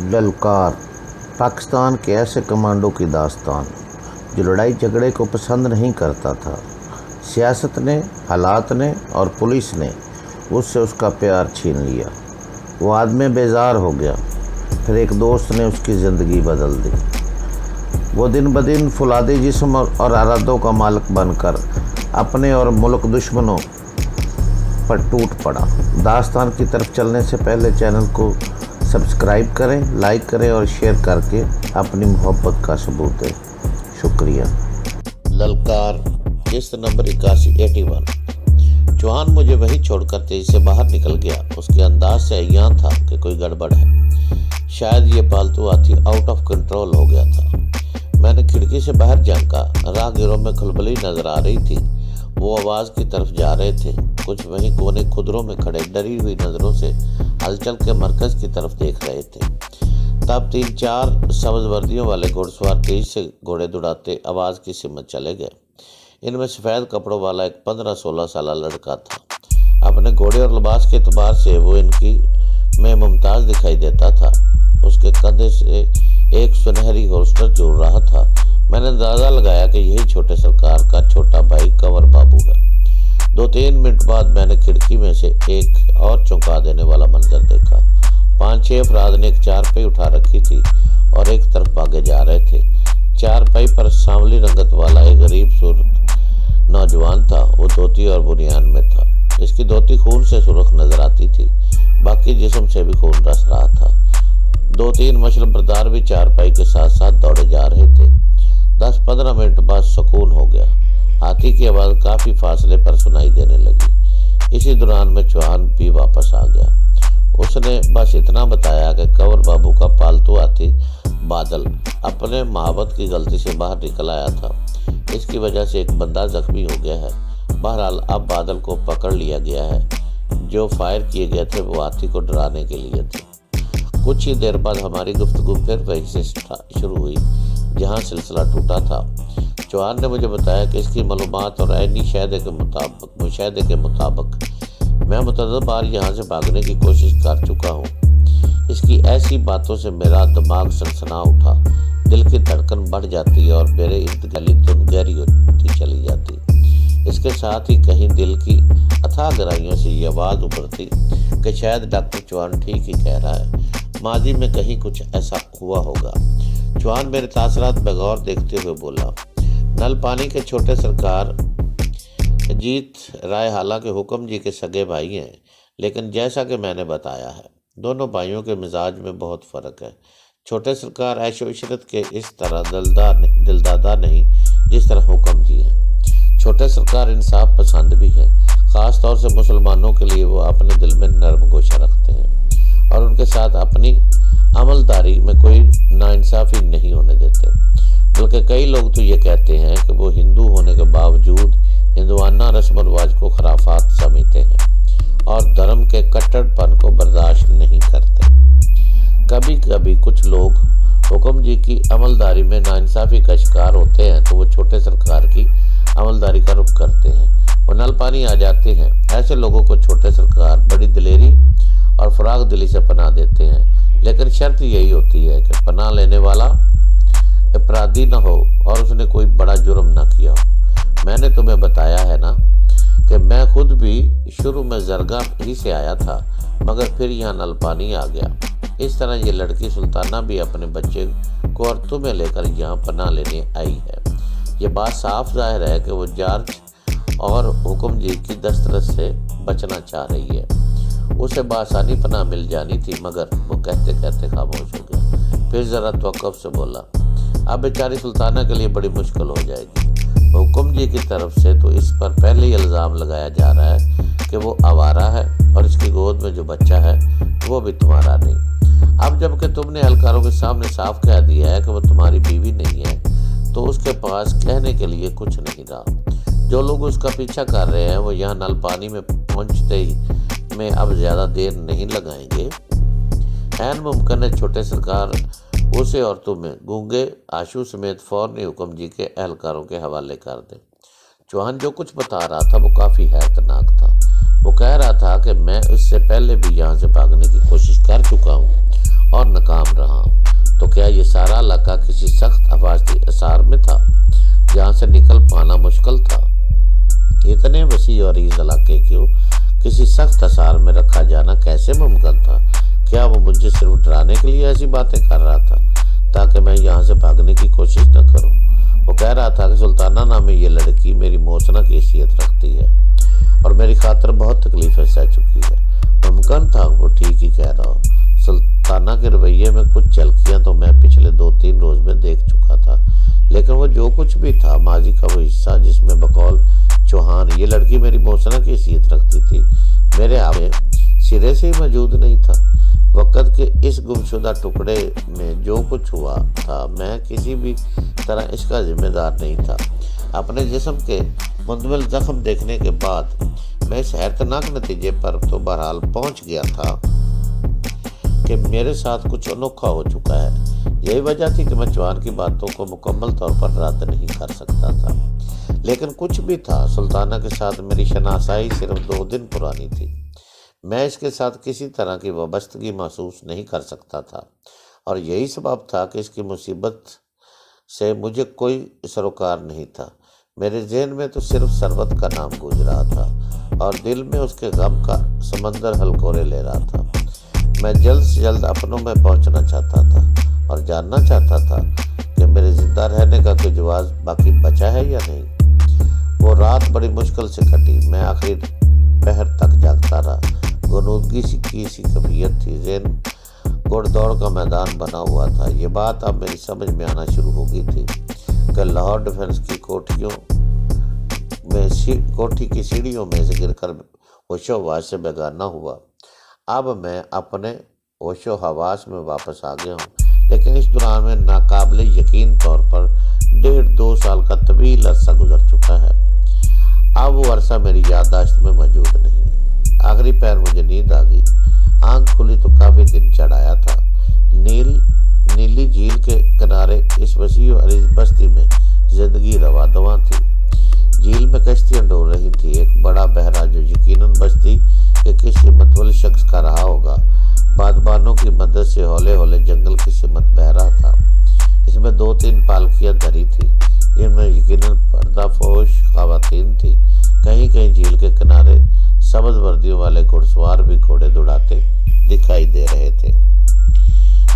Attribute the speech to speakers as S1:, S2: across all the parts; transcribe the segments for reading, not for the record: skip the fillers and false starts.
S1: ललकार पाकिस्तान के ऐसे कमांडो की दास्तान जो लड़ाई झगड़े को पसंद नहीं करता था। सियासत ने, हालात ने और पुलिस ने उससे उसका प्यार छीन लिया। वो आदमी बेजार हो गया। फिर एक दोस्त ने उसकी ज़िंदगी बदल दी। वो दिन ब दिन फुलादी जिस्म और इरादों का मालिक बनकर अपने और मुल्क दुश्मनों पर टूट पड़ा। दास्तान की तरफ चलने से पहले चैनल को सब्सक्राइब करें, लाइक करें और शेयर करके अपनी मोहब्बत का सबूत दें। शुक्रिया।
S2: ललकार किस्त नंबर 8181। चौहान मुझे वही छोड़कर तेजी से बाहर निकल गया। उसके अंदाज से अय्यान था कि कोई गड़बड़ है। शायद ये पालतू हाथी आउट ऑफ कंट्रोल हो गया था। मैंने खिड़की से बाहर झांका। राहगीरों में खलबली नजर आ रही थी। वो आवाज़ की तरफ जा रहे थे। कुछ वहीं कोने खुदरों में खड़े डरी हुई नज़रों से हलचल के मरकज़ की तरफ देख रहे थे। तब 3-4 सब्ज़ वर्दियों वाले घुड़सवार तेज से घोड़े दौड़ाते आवाज़ की सिमत चले गए। इनमें सफ़ेद कपड़ों वाला एक 15-16 साल लड़का था। अपने घोड़े और लिबास के एतबार से वो इनकी में मुमताज़ दिखाई देता था। उसके कंधे से एक सुनहरी होल्स्टर जुड़ रहा था। मैंने अंदाज़ा लगाया कि यही छोटे सरकार का छोटा भाई कंवर बाबू है। 2-3 मिनट बाद मैंने खिड़की में से एक और चौंका देने वाला मंजर देखा। 5-6 अफराद ने एक चारपाई उठा रखी थी और एक तरफ भागे जा रहे थे। चारपाई पर सांवली रंगत वाला एक गरीब सूरत नौजवान था। वो धोती और बुनियान में था। इसकी धोती खून से सुर्ख नजर आती थी, बाकी जिस्म से भी खून रस रहा था। 2-3 मशल बरदार भी चारपाई के साथ साथ दौड़े जा रहे थे। 10-15 मिनट बाद सुकून हो गया। हाथी की आवाज़ काफ़ी फासले पर सुनाई देने लगी। इसी दौरान में चौहान भी वापस आ गया। उसने बस इतना बताया कि कंवर बाबू का पालतू हाथी बादल अपने महाबत की गलती से बाहर निकल आया था। इसकी वजह से एक बंदा जख्मी हो गया है। बहरहाल अब बादल को पकड़ लिया गया है। जो फायर किए गए थे वो हाथी को डराने के लिए थे। कुछ ही देर बाद हमारी गुफ्तगू फिर वहीं से शुरू हुई जहाँ सिलसिला टूटा था। चौहान ने मुझे बताया कि इसकी मालूमात और ऐनी मुशाहदे के मुताबिक मैं मुतअद्दिद बार यहाँ से भागने की कोशिश कर चुका हूँ। इसकी ऐसी बातों से मेरा दिमाग सनसना उठा। दिल की धड़कन बढ़ जाती और मेरे इर्द गिर्द गहरी होती चली जाती। इसके साथ ही कहीं दिल की अथाह गहराइयों से ये आवाज़ उभरती कि शायद डॉक्टर चौहान ठीक ही कह रहा है। माजी में कहीं कुछ ऐसा हुआ होगा। चौहान मेरे तासरात बगौर देखते हुए बोला, नल पानी के छोटे सरकार अजीत राय हालांकि हुक्म जी के सगे भाई हैं, लेकिन जैसा कि मैंने बताया है दोनों भाइयों के मिजाज में बहुत फ़र्क है। छोटे सरकार ऐशो इशरत के इस तरह दिलदादा नहीं जिस तरह हुक्म जी हैं। छोटे सरकार इंसाफ पसंद भी हैं। ख़ास तौर से मुसलमानों के लिए वो अपने दिल में नरम गोशा रखते हैं और उनके साथ अपनी अमलदारी में कोई नाइंसाफ़ी नहीं होने देते। बल्कि कई लोग तो ये कहते हैं कि वो हिंदू होने के बावजूद हिंदुआना रस्म रिवाज को खराफात समझते हैं और धर्म के कट्टरपन को बर्दाश्त नहीं करते। कभी कभी कुछ लोग हुक्म जी की अमलदारी में नाइंसाफ़ी का शिकार होते हैं तो वो छोटे सरकार की अमलदारी का रुख करते हैं। वो नल पानी आ जाते हैं। ऐसे लोगों को छोटे सरकार बड़ी दिलेरी और फराग दिली से पनाह देते हैं, लेकिन शर्त यही होती है कि पनाह लेने वाला अपराधी न हो और उसने कोई बड़ा जुर्म न किया हो। मैंने तुम्हें बताया है ना कि मैं खुद भी शुरू में जरगा ही से आया था, मगर फिर यहाँ नल पानी आ गया। इस तरह ये लड़की सुल्ताना भी अपने बच्चे को और तुम्हें लेकर यहाँ पनाह लेने आई है। ये बात साफ जाहिर है कि वो जॉर्ज और हुक्म जी की दस्तरस से बचना चाह रही है। उसे बासानी पनाह मिल जानी थी, मगर वो कहते कहते खामोश हो गया। फिर ज़रा तवक्कुफ से बोला, अब बेचारी सुल्ताना के लिए बड़ी मुश्किल हो जाएगी। हुक्म जी की तरफ से तो इस पर पहले ही इल्ज़ाम लगाया जा रहा है कि वो आवारा है और इसकी गोद में जो बच्चा है वो भी तुम्हारा नहीं। अब जबकि तुमने एहलकारों के सामने साफ कह दिया है कि वो तुम्हारी बीवी नहीं है, तो उसके पास कहने के लिए कुछ नहीं रहा। जो लोग उसका पीछा कर रहे हैं वो यहाँ नल पानी में पहुँचते ही में अब ज़्यादा देर नहीं लगाएंगे। ऐन मुमकिन है छोटे सरकार उसे और तुम्हें गूंगे आशू समेत फौरन हुक्म जी के एहलकारों के हवाले कर दें। चौहान जो कुछ बता रहा था वो काफ़ी हैरतनाक था। वो कह रहा था कि मैं इससे पहले भी यहाँ से भागने की कोशिश कर चुका हूँ اور ناکام رہا ہوں۔ تو کیا یہ سارا علاقہ کسی سخت حفاظتی اثار میں تھا جہاں سے نکل پانا مشکل تھا؟ اتنے وسیع اور عریض علاقے کو کسی سخت اثار میں رکھا جانا کیسے ممکن تھا؟ کیا وہ مجھے صرف ڈرانے کے لیے ایسی باتیں کر رہا تھا تاکہ میں یہاں سے بھاگنے کی کوشش نہ کروں؟ وہ کہہ رہا تھا کہ سلطانہ نامی یہ لڑکی میری موسنا کی حیثیت رکھتی ہے اور میری خاطر بہت تکلیفیں سہ چکی ہے۔ ممکن تھا وہ ٹھیک ہی کہہ رہا ہو۔ سلطانہ کے رویے میں کچھ جھلکیاں تو میں پچھلے 2-3 روز میں دیکھ چکا تھا، لیکن وہ جو کچھ بھی تھا ماضی کا وہ حصہ جس میں بقول چوہان یہ لڑکی میری موسنا کی حیثیت رکھتی تھی میرے آپ میں سرے سے ہی موجود نہیں تھا۔ وقت کے اس گمشدہ ٹکڑے میں جو کچھ ہوا تھا میں کسی بھی طرح اس کا ذمہ دار نہیں تھا۔ اپنے جسم کے مندمل زخم دیکھنے کے بعد میں اس حیرتناک نتیجے پر تو بہرحال پہنچ گیا تھا کہ میرے ساتھ کچھ انوکھا ہو چکا ہے۔ یہی وجہ تھی کہ میں چوہان کی باتوں کو مکمل طور پر رد نہیں کر سکتا تھا، لیکن کچھ بھی تھا، سلطانہ کے ساتھ میری شناسائی صرف 2 دن پرانی تھی۔ میں اس کے ساتھ کسی طرح کی وابستگی محسوس نہیں کر سکتا تھا، اور یہی سبب تھا کہ اس کی مصیبت سے مجھے کوئی سروکار نہیں تھا۔ میرے ذہن میں تو صرف ثروت کا نام گونج رہا تھا اور دل میں اس کے غم کا سمندر ہلکورے لے رہا تھا۔ میں جلد سے جلد اپنوں میں پہنچنا چاہتا تھا اور جاننا چاہتا تھا کہ میرے زندہ رہنے کا کوئی جواز باقی بچا ہے یا نہیں۔ وہ رات بڑی مشکل سے کٹی۔ میں آخری پہر تک جاگتا رہا۔ غنودگی کی سی کیفیت تھی، ذہن گھوڑ دوڑ کا میدان بنا ہوا تھا۔ یہ بات اب میری سمجھ میں آنا شروع ہو گئی تھی کہ لاہور ڈیفنس کی کوٹھی کی سیڑھیوں میں سے گر کر ہوش و حواس سے بیگانہ ہوا۔ اب میں اپنے ہوش و حواس میں واپس آ گیا ہوں، لیکن اس دوران میں ناقابل یقین طور پر 1.5-2 سال کا طویل عرصہ گزر چکا ہے۔ اب وہ عرصہ میری یادداشت میں موجود نہیں۔ آخری پہر مجھے نیند آ گئی۔ آنکھ کھلی تو کافی دن چڑھ آیا تھا۔ نیلی جھیل کے کنارے اس وسیع و عریض بستی میں زندگی رواں دواں تھی۔ جھیل میں کشتیاں ڈول رہی تھی۔ ایک بڑا بحرہ جو یقیناً بستی کے کسی متول شخص کا رہا ہوگا، بادبانوں کی مدد سے ہولے ہولے جنگل کی سمت بہہ رہا تھا۔ اس میں 2-3 پالکیاں دھری تھی جن میں یقیناً پردہ پوش خواتین تھی۔ کہیں کہیں جھیل کے کنارے سبز وردیوں والے گھڑ سوار بھی گھوڑے دوڑاتے دکھائی دے رہے تھے۔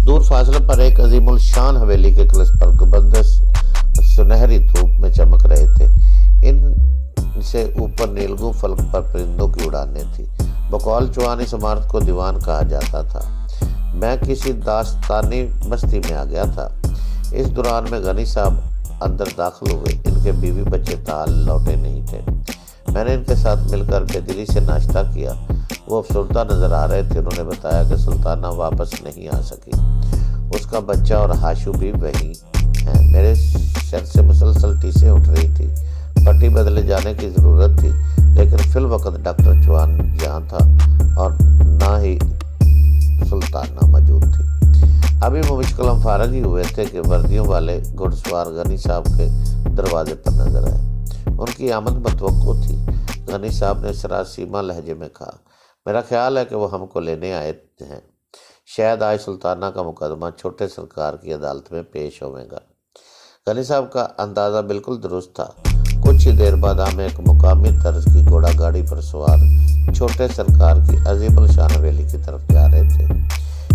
S2: دور فاصلے پر ایک عظیم الشان حویلی کے کلش پر گنبد سنہری دھوپ میں چمک رہے تھے۔ ان سے اوپر نیلگوں فلک پر پرندوں کی اڑانیں تھیں۔ بقول چوہان اس عمارت کو دیوان کہا جاتا تھا۔ میں کسی داستانی بستی میں آ گیا تھا۔ اس دوران میں غنی صاحب اندر داخل ہوئے۔ ان کے بیوی بچے تاحال لوٹے نہیں تھے۔ میں نے ان کے ساتھ مل کر بے دلی سے ناشتہ کیا۔ وہ افسردہ نظر آ رہے تھے۔ انہوں نے بتایا کہ سلطانہ واپس نہیں آ سکی، اس کا بچہ اور ہاشو بھی وہیں ہیں۔ میرے سر سے مسلسل ٹیسیں اٹھ رہی تھی۔ پٹی بدلے جانے کی ضرورت تھی، لیکن فی الوقت ڈاکٹر چوہان یہاں تھا اور نہ ہی سلطانہ موجود تھی۔ ابھی وہ مشکل ہم فارغ ہی ہوئے تھے کہ وردیوں والے گھڑ سوار غنی صاحب کے دروازے پر نظر آئے۔ ان کی آمد متوقع تھی۔ غنی صاحب نے سراسیمہ لہجے میں کہا، میرا خیال ہے کہ وہ ہم کو لینے آئے ہیں۔ شاید آج سلطانہ کا مقدمہ چھوٹے سرکار کی عدالت میں پیش ہوئے گا۔ غنی صاحب کا اندازہ بالکل درست تھا۔ کچھ ہی دیر بعد ہم ایک مقامی طرز کی گھوڑا گاڑی پر سوار چھوٹے سرکار کی عظیم الشان حویلی کی طرف جا رہے تھے۔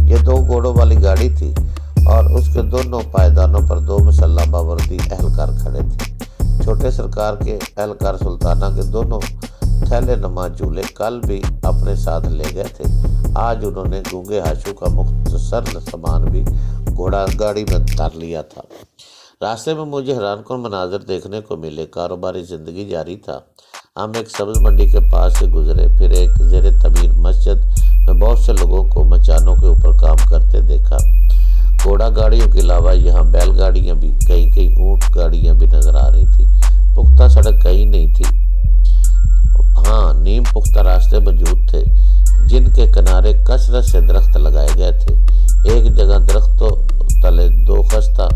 S2: یہ 2 گھوڑوں والی گاڑی تھی اور اس کے دونوں پائیدانوں پر 2 مسلح باوردی اہلکار کھڑے تھے۔ چھوٹے سرکار کے اہلکار سلطانہ کے دونوں تھیلے نما جھولے کل بھی اپنے ساتھ لے گئے تھے۔ آج انہوں نے گونگے ہاشو کا مختصر سامان بھی گھوڑا گاڑی میں اتار لیا تھا۔ راستے میں مجھے حیران کن مناظر دیکھنے کو ملے۔ کاروباری زندگی جاری تھا۔ ہم ایک سبز منڈی کے پاس سے گزرے، پھر ایک زیر تعمیر مسجد میں بہت سے لوگوں کو مچانوں کے اوپر کام کرتے دیکھا۔ گھوڑا گاڑیوں کے علاوہ یہاں بیل گاڑیاں بھی، کہیں اونٹ گاڑیاں بھی نظر آ رہی تھی۔ پختہ سڑک کہیں نہیں تھی، ہاں نیم پختہ راستے موجود تھے جن کے کنارے کثرت سے درخت لگائے گئے تھے۔ ایک جگہ درختوں تلے 2 خستہ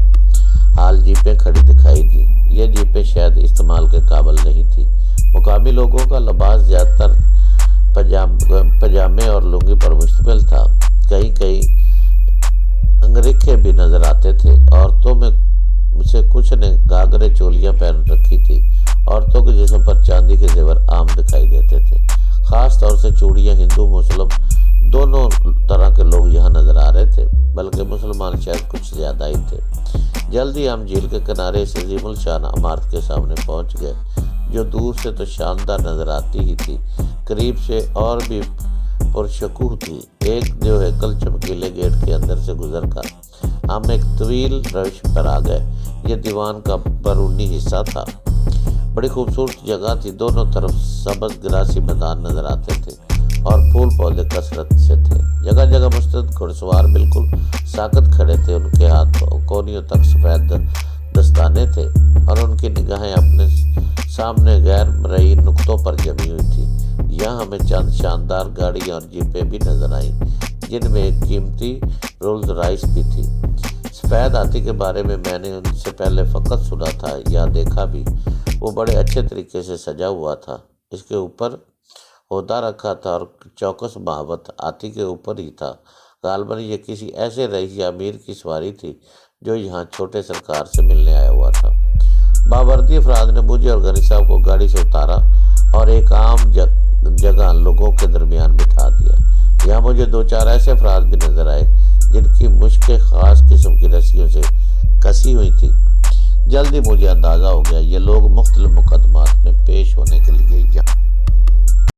S2: حال جیپیں کھڑی دکھائی دی۔ یہ جیپیں شاید استعمال کے قابل نہیں تھی۔ مقامی لوگوں کا لباس زیادہ تر پجامے اور لنگی پر مشتمل تھا۔ کہیں अंगरीखे भी नजर आते थे। औरतों में से कुछ ने घाघरे चोलियां पहन रखी थी। औरतों के जिस्म पर चांदी के जेवर आम दिखाई देते थे। खास तौर से चूड़ियां हिंदू मुस्लिम दोनों तरह के लोग यहाँ नजर आ रहे थे, बल्कि मुसलमान शायद कुछ ज्यादा ही थे। जल्दी हम झील के किनारे से अजीमुल शान इमारत के सामने पहुंच गए, जो दूर से तो शानदार नजर आती ही थी, करीब से और भी पुरशकूह थी। एक जो हैकल चमकीले गेट के अंदर से गुजर कर हम एक तवील रविश पर आ गए। यह दीवान का बैरूनी हिस्सा था। बड़ी खूबसूरत जगह थी। दोनों तरफ सब्ज ग्रासी मैदान नजर आते थे और फूल पौधे कसरत से थे। जगह जगह मुस्तैद घुड़सवार बिल्कुल साकत खड़े थे। उनके हाथ कोनियों तक सफेद दस्ताने थे और उनकी निगाहें अपने सामने गैर मरई नुक्तों पर जमी हुई थी। यहाँ हमें चंद शानदार गाड़ियाँ और जीपें भी नजर आईं, जिनमें एक कीमती रोल्स रॉयस भी थी। सफ़ेद हाथी के बारे में मैंने उनसे पहले फ़कत सुना था या देखा भी। वो बड़े अच्छे तरीके से सजा हुआ था। इसके ऊपर ओहदा रखा था और चौकस महावत हाथी के ऊपर ही था। गालबन ये किसी ऐसे रईस या अमीर की सवारी थी जो यहाँ छोटे सरकार से मिलने आया हुआ था। बावर्दी अफराद ने मुझे और गनी साहब को गाड़ी से उतारा और एक आम जगह लोगों के दरमियान बिठा दिया। यहाँ मुझे 2-4 ऐसे अफराद भी नजर आए जिनकी मुश्कें खास किस्म की रस्सियों से कसी हुई थी। जल्दी मुझे अंदाज़ा हो गया ये लोग मुख्तलिफ मुकदमात में पेश होने के लिए यहाँ